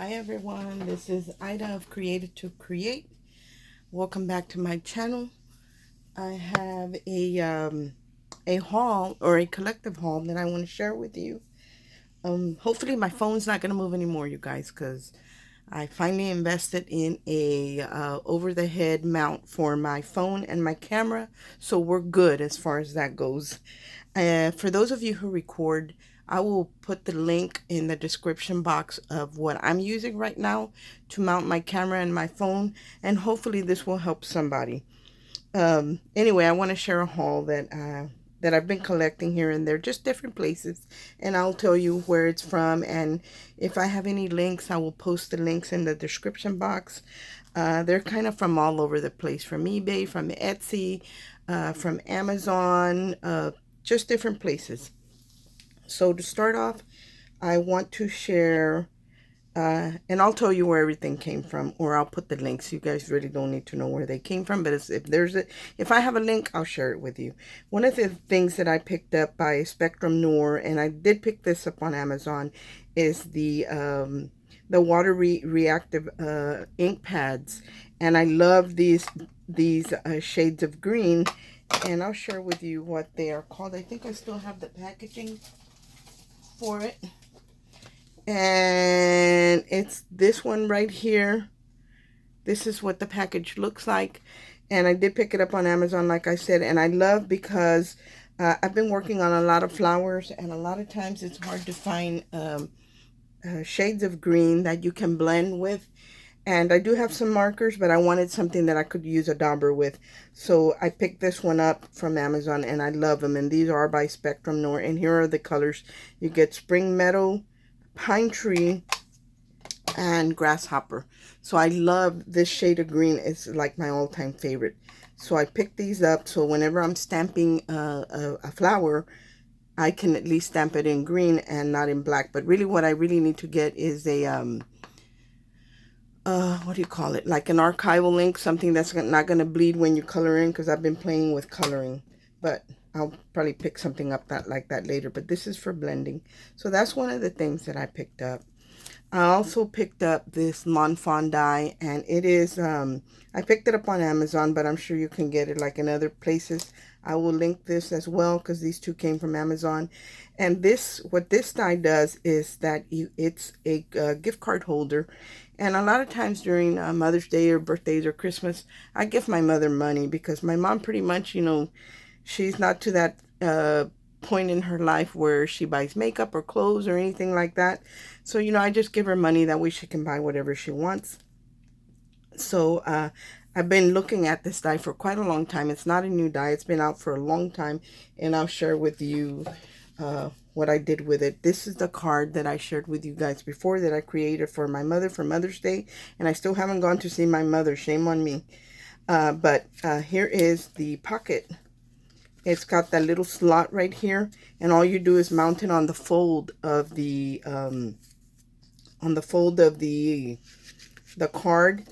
Hi everyone, this is Ida of Created to Create. Welcome back to my channel. I have a haul or a collective haul that I want to share with you. Hopefully my phone's not going to move anymore, you guys, because I finally invested in a over the head mount for my phone and my camera, so we're good as far as that goes. For those of you who record, I will put the link in the description box of what I'm using right now to mount my camera and my phone, and hopefully this will help somebody. Anyway, I want to share a haul that I've been collecting here and there, just different places, and I'll tell you where it's from, and if I have any links, I will post the links in the description box. They're kind of from all over the place, from eBay, from Etsy, from Amazon, just different places. So to start off, I want to share, and I'll tell you where everything came from, or I'll put the links. You guys really don't need to know where they came from, but if I have a link, I'll share it with you. One of the things that I picked up by Spectrum Noir, and I did pick this up on Amazon, is the water reactive ink pads, and I love these shades of green, and I'll share with you what they are called. I think I still have the packaging for it, and it's this one right here. This is what the package looks like, and I did pick it up on Amazon, like I said, and I love because I've been working on a lot of flowers, and a lot of times it's hard to find shades of green that you can blend with. And I do have some markers, but I wanted something that I could use a dauber with. So I picked this one up from Amazon, and I love them. And these are by Spectrum Noir. And here are the colors. You get Spring Meadow, Pine Tree, and Grasshopper. So I love this shade of green. It's like my all-time favorite. So I picked these up. So whenever I'm stamping a flower, I can at least stamp it in green and not in black. But really what I really need to get is a what do you call it, like an archival ink, something that's not going to bleed when you color in, because I've been playing with coloring, but I'll probably pick something up like that later. But this is for blending. So that's one of the things that I picked up. I also picked up this Mon Fondo, and it is I picked it up on Amazon, but I'm sure you can get it like in other places. I will link this as well, because these two came from Amazon. And what this die does is that it's a gift card holder. And a lot of times during Mother's Day or birthdays or Christmas, I give my mother money, because my mom pretty much, she's not to that point in her life where she buys makeup or clothes or anything like that. So, I just give her money, that way she can buy whatever she wants. So, I've been looking at this die for quite a long time. It's not a new die. It's been out for a long time, and I'll share with you what I did with it. This is the card that I shared with you guys before, that I created for my mother for Mother's Day, and I still haven't gone to see my mother. Shame on me. But here is the pocket. It's got that little slot right here, and all you do is mount it on the fold of the card,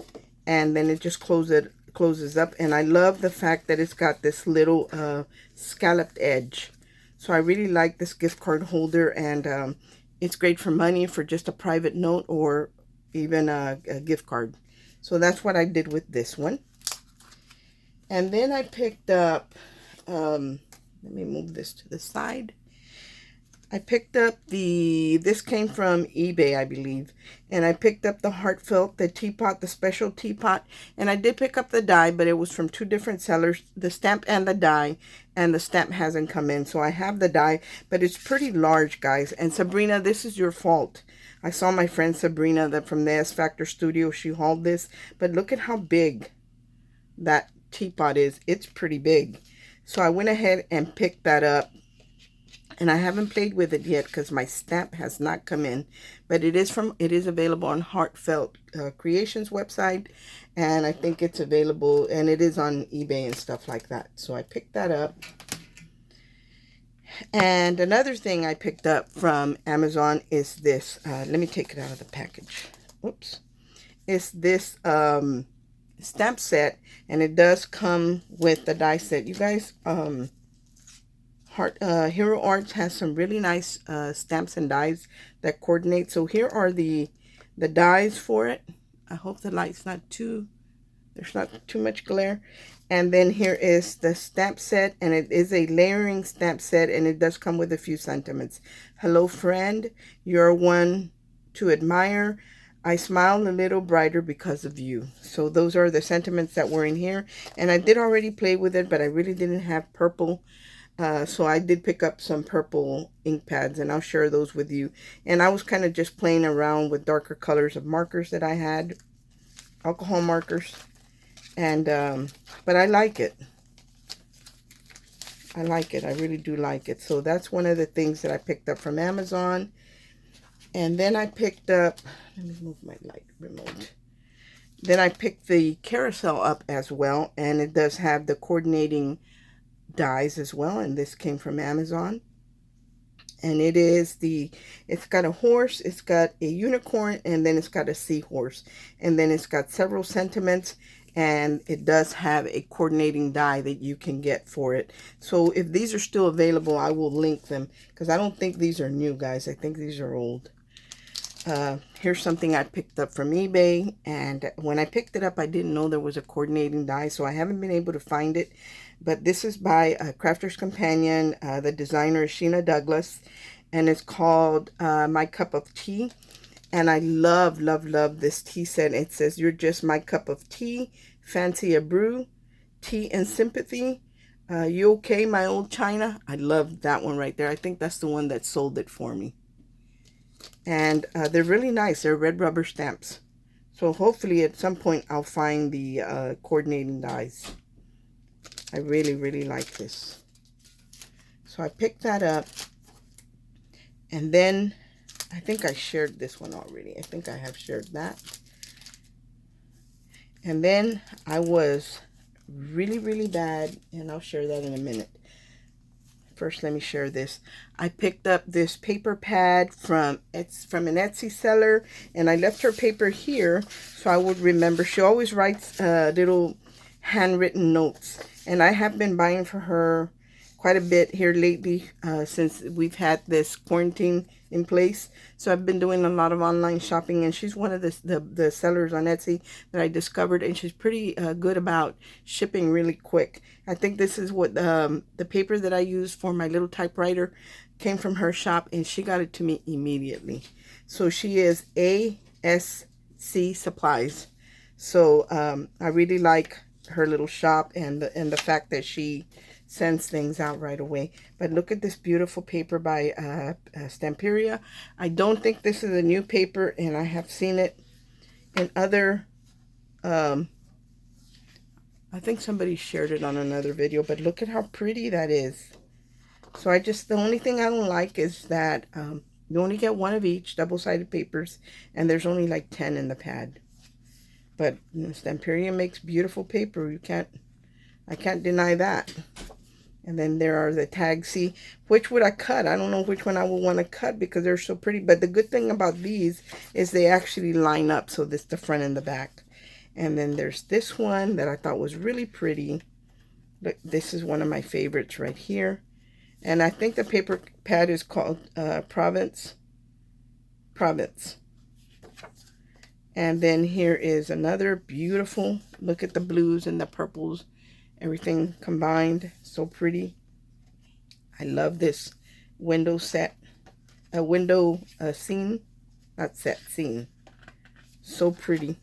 and then it just closes up. And I love the fact that it's got this little scalloped edge. So I really like this gift card holder, and it's great for money, for just a private note, or even a gift card. So that's what I did with this one. And then I picked up, let me move this to the side. I picked up this came from eBay, I believe. And I picked up the Heartfelt, the teapot, the special teapot. And I did pick up the die, but it was from two different sellers, the stamp and the die. And the stamp hasn't come in. So I have the die, but it's pretty large, guys. And Sabrina, this is your fault. I saw my friend Sabrina from the S Factor Studio. She hauled this. But look at how big that teapot is. It's pretty big. So I went ahead and picked that up. And I haven't played with it yet, because my stamp has not come in. But it is available on Heartfelt Creations website. And I think it's available, and it is on eBay and stuff like that. So I picked that up. And another thing I picked up from Amazon is this. Let me take it out of the package. Oops. It's this stamp set, and it does come with the die set. You guys, Hero Arts has some really nice stamps and dies that coordinate. So here are the the dies for it. I hope the light's not too, there's not too much glare. And then here is the stamp set, and it is a layering stamp set, and it does come with a few sentiments. Hello, friend. You're one to admire. I smile a little brighter because of you. So those are the sentiments that were in here. And I did already play with it, but I really didn't have purple. So I did pick up some purple ink pads, and I'll share those with you. And I was kind of just playing around with darker colors of markers that I had, alcohol markers. And but I like it. I like it. I really do like it. So that's one of the things that I picked up from Amazon. And then I picked up, let me move my light remote. Then I picked the Carousel up as well, and it does have the coordinating dies as well, and this came from Amazon. And it is it's got a horse, it's got a unicorn, and then it's got a seahorse. And then it's got several sentiments, and it does have a coordinating die that you can get for it. So if these are still available, I will link them, because I don't think these are new, guys. I think these are old. Here's something I picked up from eBay, and when I picked it up, I didn't know there was a coordinating die, so I haven't been able to find it. But this is by Crafter's Companion. The designer is Sheena Douglas, and it's called My Cup of Tea. And I love, love, love this tea set. It says, you're just my cup of tea, fancy a brew, tea and sympathy. You okay, my old China? I love that one right there. I think that's the one that sold it for me. And they're really nice. They're red rubber stamps. So hopefully at some point I'll find the coordinating dies. I really, really like this. So I picked that up. And then I think I shared this one already. I think I have shared that. And then I was really, really bad. And I'll share that in a minute. First, let me share this. I picked up this paper pad from an Etsy seller, and I left her paper here so I would remember. She always writes little handwritten notes, and I have been buying for her quite a bit here lately since we've had this quarantine in place. So I've been doing a lot of online shopping, and she's one of the sellers on Etsy that I discovered, and she's pretty good about shipping really quick. I think this is what the paper that I use for my little typewriter came from her shop, and she got it to me immediately. So she is ASC Supplies. So I really like her little shop, and the fact that she sends things out right away. But look at this beautiful paper by Stamperia. I don't think this is a new paper, and I have seen it in other I think somebody shared it on another video, but look at how pretty that is. So the only thing I don't like is that you only get one of each, double-sided papers, and there's only like 10 in the pad. But Stamperia makes beautiful paper. I can't deny that. And then there are the tags. See, which would I cut? I don't know which one I would want to cut because they're so pretty. But the good thing about these is they actually line up. So this the front and the back. And then there's this one that I thought was really pretty. Look, this is one of my favorites right here. And I think the paper pad is called Province. And then here is another beautiful. Look at the blues and the purples. Everything combined. So pretty. I love this window set. A window scene. Not set, scene. So pretty.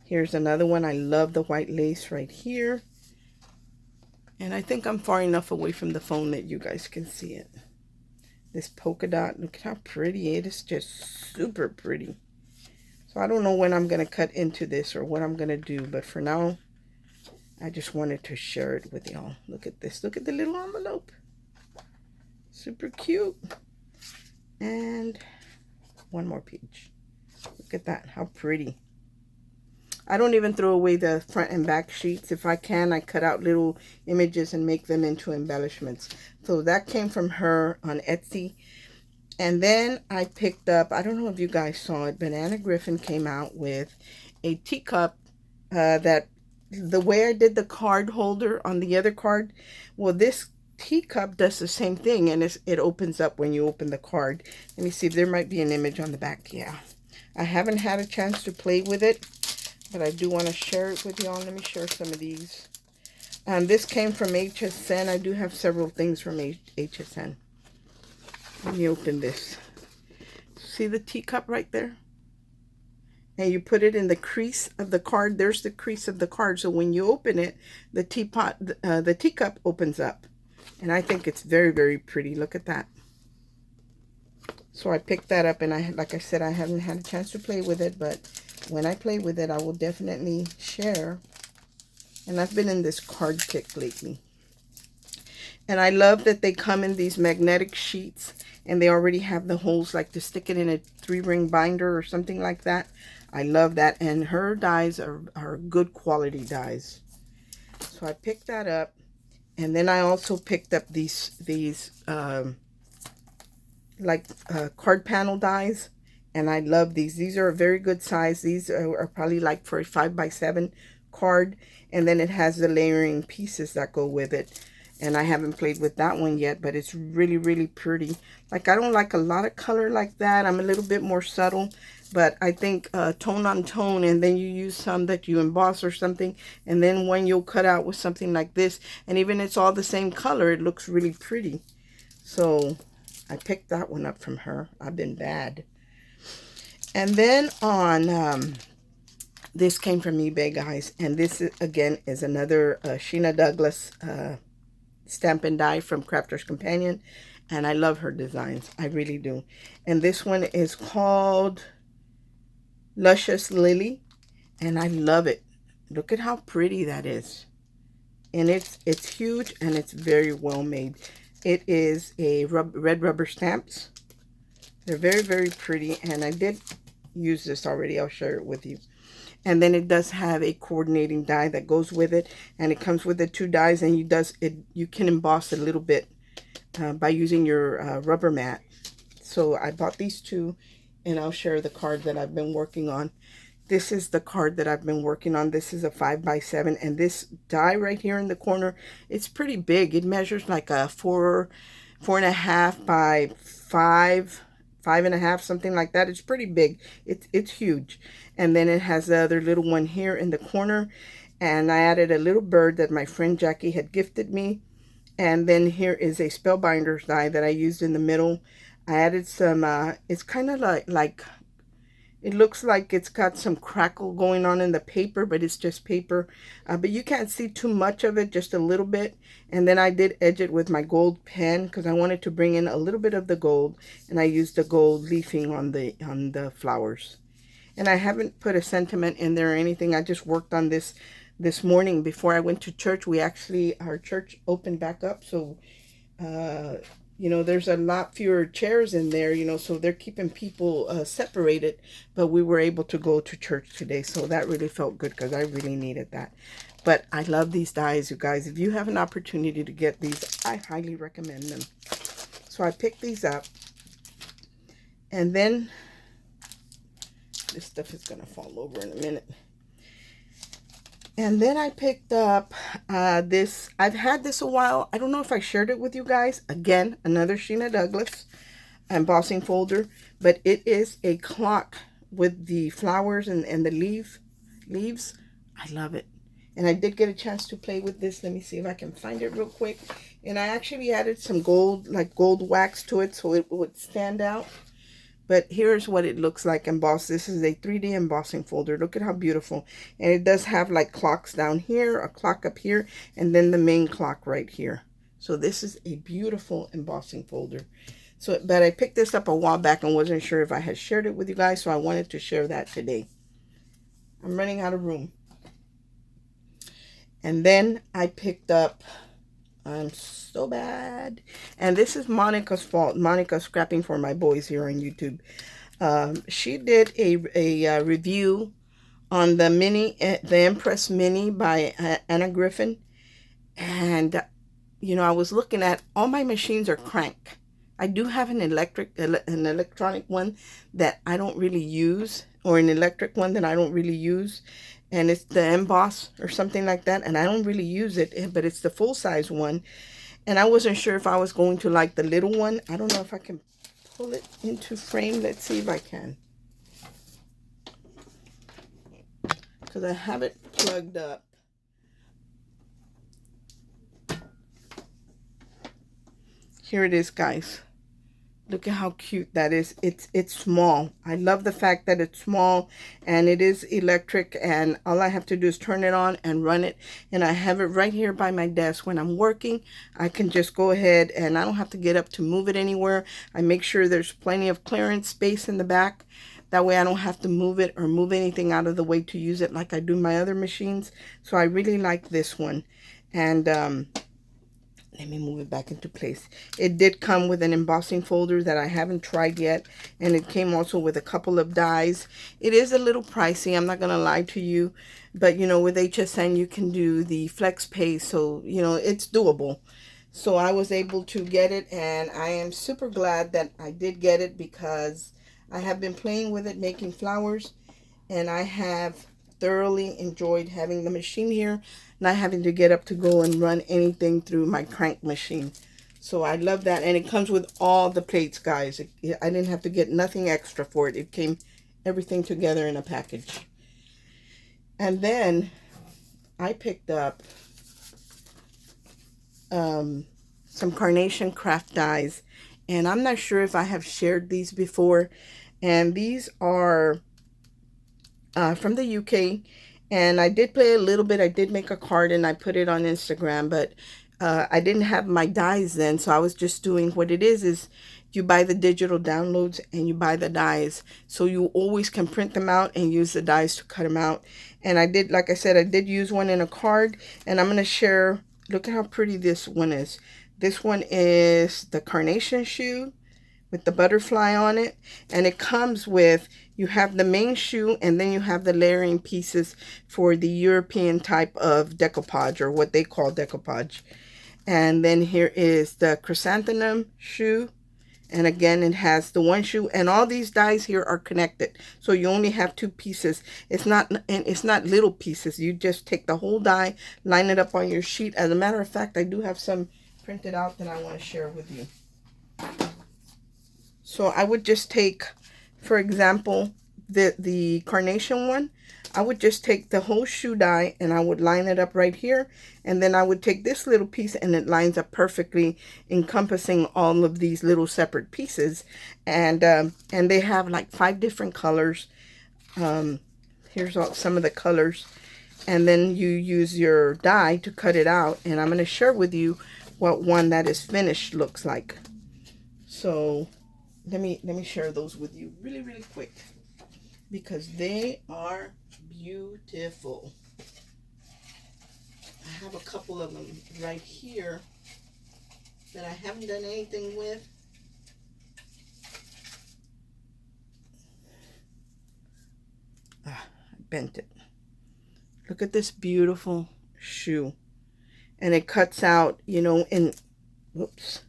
Here's another one. I love the white lace right here. And I think I'm far enough away from the phone that you guys can see it. This polka dot. Look at how pretty it is. Just super pretty. So I don't know when I'm going to cut into this or what I'm going to do. But for now, I just wanted to share it with y'all. Look at this. Look at the little envelope. Super cute. And one more page. Look at that. How pretty. I don't even throw away the front and back sheets. If I can, I cut out little images and make them into embellishments. So that came from her on Etsy. And then I picked up, I don't know if you guys saw it, but Anna Griffin came out with a teacup that the way I did the card holder on the other card, well, this teacup does the same thing, and it opens up when you open the card. Let me see if there might be an image on the back. Yeah. I haven't had a chance to play with it, but I do want to share it with y'all. Let me share some of these. This came from HSN. I do have several things from HSN. Let me open this. See the teacup right there? And you put it in the crease of the card. There's the crease of the card. So when you open it, the teacup opens up. And I think it's very, very pretty. Look at that. So I picked that up, and like I said, I haven't had a chance to play with it, but when I play with it, I will definitely share. And I've been in this card kick lately. And I love that they come in these magnetic sheets, and they already have the holes like to stick it in a 3-ring binder or something like that. I love that. And her dies are good quality dies. So I picked that up. And then I also picked up these card panel dies, and I love these. These are a very good size. These are probably like for a 5x7 card, and then it has the layering pieces that go with it. And I haven't played with that one yet, but it's really, really pretty. Like, I don't like a lot of color like that. I'm a little bit more subtle, but I think tone on tone, and then you use some that you emboss or something, and then one you'll cut out with something like this, and even it's all the same color, it looks really pretty. So I picked that one up from her. I've been bad. And then on, this came from eBay, guys, and this is, again, is another Sheena Douglas stamp and die from Crafter's Companion, and I love her designs. I really do. And this one is called Luscious Lily, and I love it. Look at how pretty that is. And it's huge, and it's very well made. It is a red rubber stamps. They're very, very pretty, and I did use this already. I'll share it with you. And then it does have a coordinating die that goes with it, and it comes with the 2 dies, and you can emboss a little bit by using your rubber mat. So I bought these 2, and I'll share the card that I've been working on. This is the card that I've been working on. This is a 5x7, and this die right here in the corner, it's pretty big. It measures like a 4.5 by 5.5, something like that. It's pretty big. It's huge. And then it has the other little one here in the corner, and I added a little bird that my friend Jackie had gifted me. And then here is a Spellbinders die that I used in the middle. I added some, it's kind of like it looks like it's got some crackle going on in the paper, but it's just paper. But you can't see too much of it, just a little bit. And then I did edge it with my gold pen because I wanted to bring in a little bit of the gold. And I used the gold leafing on the flowers. And I haven't put a sentiment in there or anything. I just worked on this morning before I went to church. Our church opened back up. So, you know, there's a lot fewer chairs in there, you know, so they're keeping people separated. But we were able to go to church today. So that really felt good because I really needed that. But I love these dies, you guys. If you have an opportunity to get these, I highly recommend them. So I picked these up. And then this stuff is going to fall over in a minute. And then I picked up this. I've had this a while. I don't know if I shared it with you guys. Again, another Sheena Douglas embossing folder. But it is a clock with the flowers and the leaves. I love it. And I did get a chance to play with this. Let me see if I can find it real quick. And I actually added some gold wax to it so it would stand out. But here's what it looks like embossed. This is a 3D embossing folder. Look at how beautiful. And it does have like clocks down here, a clock up here, and then the main clock right here. So this is a beautiful embossing folder. So, but I picked this up a while back and wasn't sure if I had shared it with you guys, so I wanted to share that today. I'm running out of room. And then I picked up, I'm so bad. And this is Monica's fault. Monica scrapping for my boys here on YouTube. She did a review on the Empress Mini by Anna Griffin. And, you know, I was looking at, all my machines are crank. I do have an electronic one that I don't really use, or an electric one that I don't really use. And it's the emboss or something like that. And I don't really use it, but it's the full-size one. And I wasn't sure if I was going to like the little one. I don't know if I can pull it into frame. Let's see if I can. because I have it plugged up. Here it is, guys. Look at how cute that is. It's small. I love the fact that it's small and it is electric, and all I have to do is turn it on and run it. And I have it right here by my desk. When I'm working, I can just go ahead and I don't have to get up to move it anywhere. I make sure there's plenty of clearance space in the back. That way I don't have to move it or move anything out of the way to use it like I do my other machines. So I really like this one. And let me move it back into place. It did come with an embossing folder that I haven't tried yet. And it came also with a couple of dies. It is a little pricey, I'm not going to lie to you. But, you know, with HSN, you can do the flex pay. So, you know, it's doable. So I was able to get it. And I am super glad that I did get it, because I have been playing with it, making flowers. And I have thoroughly enjoyed having the machine here, not having to get up to go and run anything through my crank machine. So I love that. And it comes with all the plates, guys. I didn't have to get nothing extra for it. It came everything together in a package. And then I picked up some Carnation craft dies. And I'm not sure if I have shared these before. And these are from the UK, and I did play a little bit. I did make a card and I put it on Instagram, but I didn't have my dies then, so I was just doing what it is you buy the digital downloads and you buy the dies, so you always can print them out and use the dies to cut them out. And I did, like I said, I did use one in a card, and I'm going to share. Look at how pretty this one is. This one is the Carnation shoe with the butterfly on it, and it comes with, you have the main shoe, and then you have the layering pieces for the European type of decoupage, or what they call decoupage. And then here is the chrysanthemum shoe, and again it has the one shoe, and all these dies here are connected, so you only have two pieces. It's not little pieces. You just take the whole die, line it up on your sheet. As a matter of fact, I do have some printed out that I want to share with you. So I would just take, for example, the Carnation one. I would just take the whole shoe die and I would line it up right here. And then I would take this little piece and it lines up perfectly, encompassing all of these little separate pieces. And they have like 5 different colors. Here's some of the colors. And then you use your die to cut it out. And I'm going to share with you what one that is finished looks like. So let me share those with you really quick, because they are beautiful. I have a couple of them right here that I haven't done anything with. I bent it. Look at this beautiful shoe. And it cuts out, you know, whoops.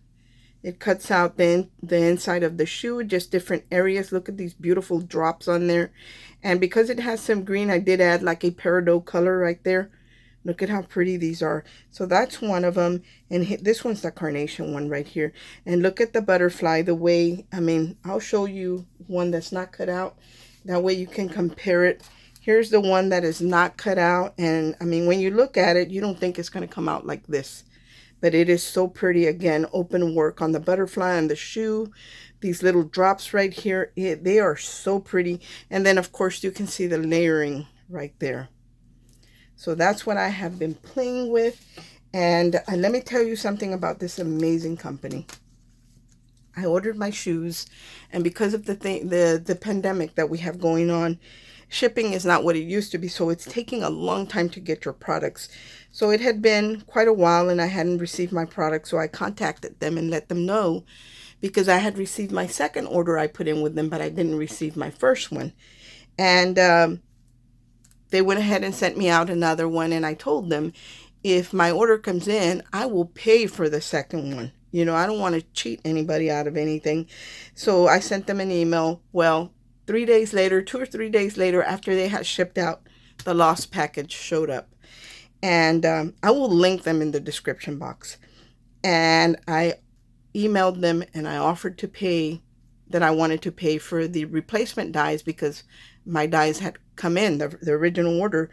It cuts out the inside of the shoe, just different areas. Look at these beautiful drops on there. And because it has some green, I did add like a peridot color right there. Look at how pretty these are. So that's one of them. And this one's the Carnation one right here. And look at the butterfly, the way, I mean, I'll show you one that's not cut out. That way you can compare it. Here's the one that is not cut out. And I mean, when you look at it, you don't think it's going to come out like this. But it is so pretty. Again, open work on the butterfly and the shoe. These little drops right here, they are so pretty. And then, of course, you can see the layering right there. So that's what I have been playing with. And let me tell you something about this amazing company. I ordered my shoes, and because of the pandemic that we have going on, shipping is not what it used to be, so it's taking a long time to get your products. So it had been quite a while and I hadn't received my products, so I contacted them and let them know, because I had received my second order I put in with them, but I didn't receive my first one. And they went ahead and sent me out another one, and I told them, if my order comes in, I will pay for the second one. You know, I don't want to cheat anybody out of anything. So I sent them an email. Well, 3 days later, 2 or 3 days later, after they had shipped out, the lost package showed up. And I will link them in the description box. And I emailed them and I offered to pay, that I wanted to pay for the replacement dies, because my dies had come in, the original order.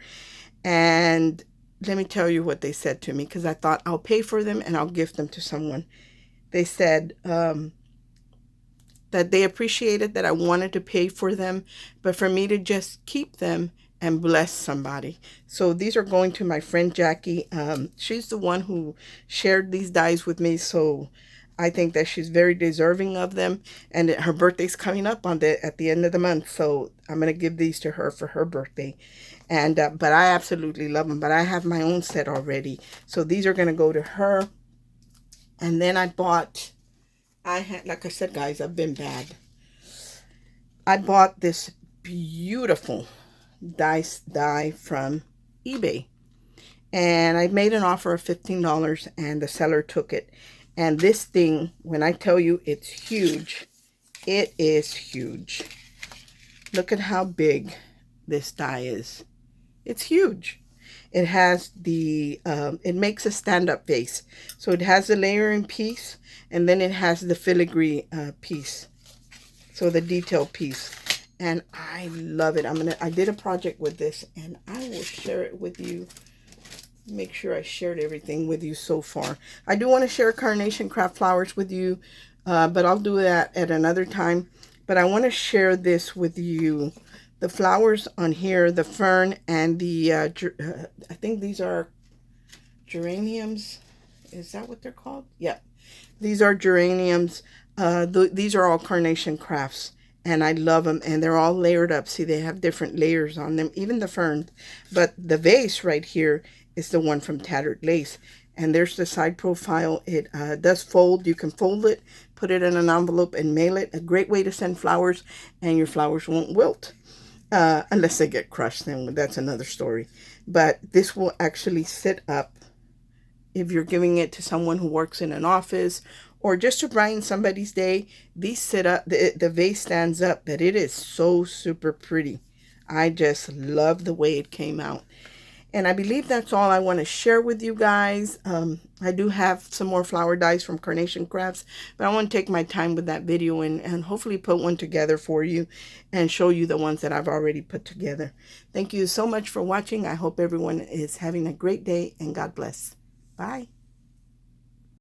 And let me tell you what they said to me, because I thought I'll pay for them and I'll gift them to someone. They said that they appreciated that I wanted to pay for them, but for me to just keep them and bless somebody. So these are going to my friend Jackie. She's the one who shared these dies with me, so I think that she's very deserving of them. And her birthday's coming up at the end of the month, so I'm gonna give these to her for her birthday. And but I absolutely love them. But I have my own set already, so these are gonna go to her. And then I had, like I said, guys, I've been bad. I bought this beautiful dice die from eBay, and I made an offer of $15, and the seller took it. And this thing, when I tell you it's huge, it is huge. Look at how big this die is. It's huge. It has the, it makes a stand-up vase. So it has the layering piece, and then it has the filigree piece. So the detail piece. And I love it. I did a project with this, and I will share it with you. Make sure I shared everything with you so far. I do want to share Carnation craft flowers with you, but I'll do that at another time. But I want to share this with you. The flowers on here, the fern and the, I think these are geraniums. Is that what they're called? Yeah. These are geraniums. These are all Carnation crafts. And I love them. And they're all layered up. See, they have different layers on them. Even the fern. But the vase right here is the one from Tattered Lace. And there's the side profile. It does fold. You can fold it, put it in an envelope, and mail it. A great way to send flowers. And your flowers won't wilt. Unless they get crushed, then that's another story. But this will actually sit up if you're giving it to someone who works in an office or just to brighten somebody's day. These sit up, the vase stands up, but it is so super pretty. I just love the way it came out. And I believe that's all I want to share with you guys. I do have some more flower dies from Carnation Crafts, but I want to take my time with that video and hopefully put one together for you and show you the ones that I've already put together. Thank you so much for watching. I hope everyone is having a great day, and God bless. Bye.